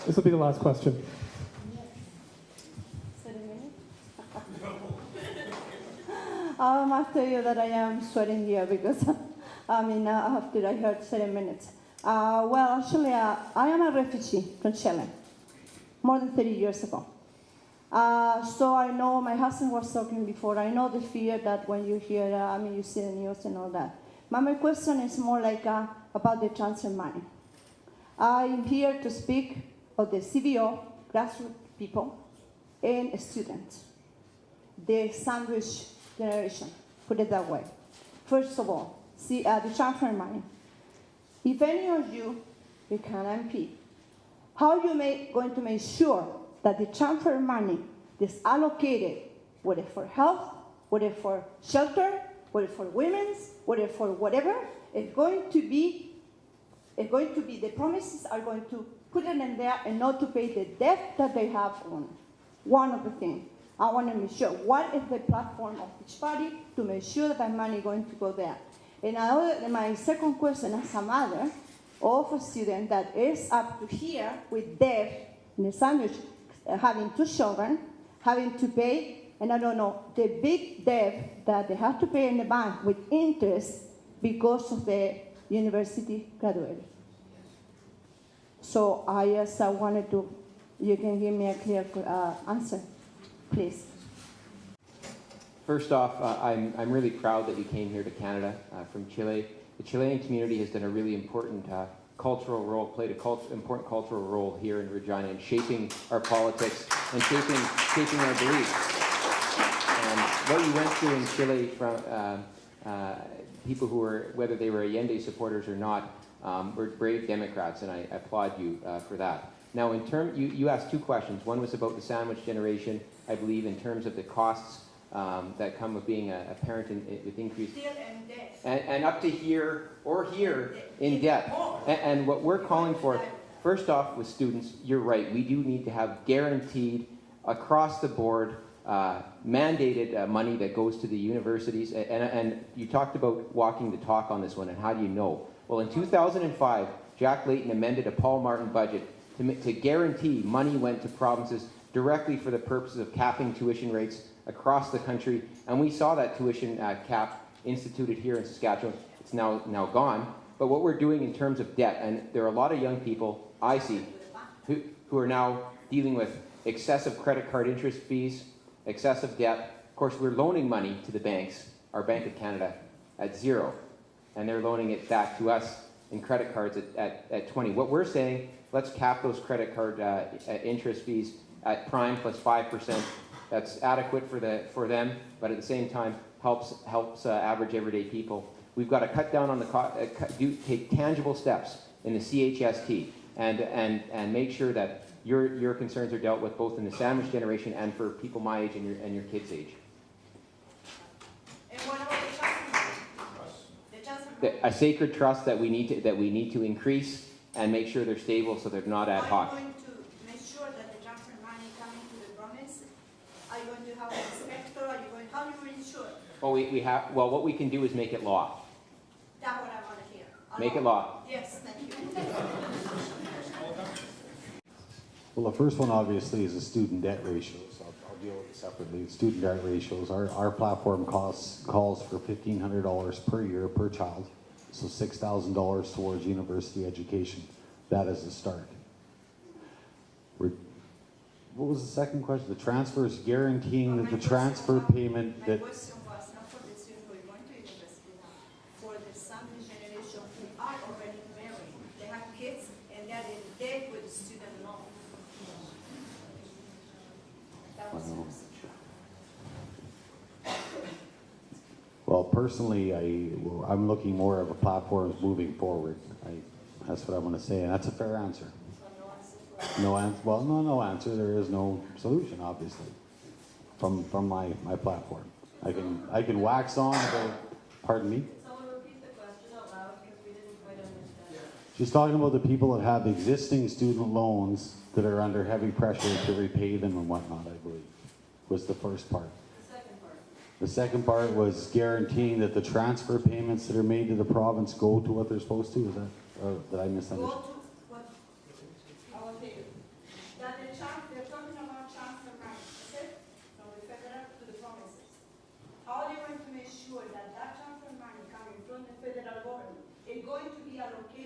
This will be the last question. I must tell you that I am sweating here because, after I heard 7 minutes. Well, actually, I am a refugee from Chile, more than 30 years ago. So I know, my husband was talking before, I know the fear that when you hear, you see the news and all that. But my question is more like about the transfer money. I'm here to speak of the CBO, grassroots people, and students, the sandwich generation, put it that way. First of all, see the transfer money. If any of you become MP, how are you going to make sure that the transfer money is allocated, whether for health, whether for shelter, whether for women's, whether for whatever, it's going to be, the promises are going to put it in there and not to pay the debt that they have on. One of the things. I want to make sure what is the platform of each party to make sure that money is going to go there. And my second question as a mother of a student that is up to here with debt in the sandwich, having 2 children, having to pay, and I don't know, the big debt that they have to pay in the bank with interest because of the university graduated. So I just wanted to, you can give me a clear answer, please. First off, I'm really proud that you came here to Canada from Chile. The Chilean community has done a really important cultural role, played an important cultural role here in Regina in shaping our politics and shaping our beliefs. And what you went through in Chile from people who were, whether they were Allende supporters or not, were brave Democrats, and I applaud you for that. Now, you asked 2 questions. One was about the sandwich generation, I believe, in terms of the costs that come with being a parent with increased and up to here or here in debt. And what we're calling for, first off, with students, you're right. We do need to have guaranteed across the board mandated money that goes to the universities. And you talked about walking the talk on this one, and how do you know? Well, in 2005, Jack Layton amended a Paul Martin budget to guarantee money went to provinces directly for the purposes of capping tuition rates across the country. And we saw that tuition cap instituted here in Saskatchewan. It's now gone. But what we're doing in terms of debt, and there are a lot of young people I see who are now dealing with excessive credit card interest fees, excessive debt. Of course, we're loaning money to the banks, our Bank of Canada, at 0. And they're loaning it back to us in credit cards at 20. What we're saying, let's cap those credit card interest fees at prime plus 5%. That's adequate for them, but at the same time helps average everyday people. We've got to cut down on the take tangible steps in the CHST and make sure that your concerns are dealt with both in the sandwich generation and for people my age and your kids' age. And what about the transfer? A sacred trust that we need to increase and make sure they're stable so they're not ad hoc. Are you going to make sure that the transfer money coming to the province? Are you going to have an inspector? How do you ensure? Oh, we have. Well, what we can do is make it law. That's what I want to hear. Make it law. Yes, thank you. Well, the first one obviously is the student debt ratios. I'll deal with it separately. Student debt ratios. Our platform calls for $1,500 per year per child, so $6,000 towards university education. That is the start. What was the second question? The transfers guaranteeing that the transfer payment that. My question was not for the students who are going to university now, for the sandwich generation who are already married. They have kids and they're in debt with the student loan. That was the message. Well, personally, I'm looking more of a platform moving forward. That's what I want to say, and that's a fair answer. No answer. Well, no answer. There is no solution, obviously, from my platform. I can wax on, but pardon me. Someone repeat the question out loud because we didn't quite understand. She's talking about the people that have existing student loans that are under heavy pressure to repay them and whatnot. I believe was the first part. The second part. The second part was guaranteeing that the transfer payments that are made to the province go to what they're supposed to. Is that, or did I misunderstand? going to be allocated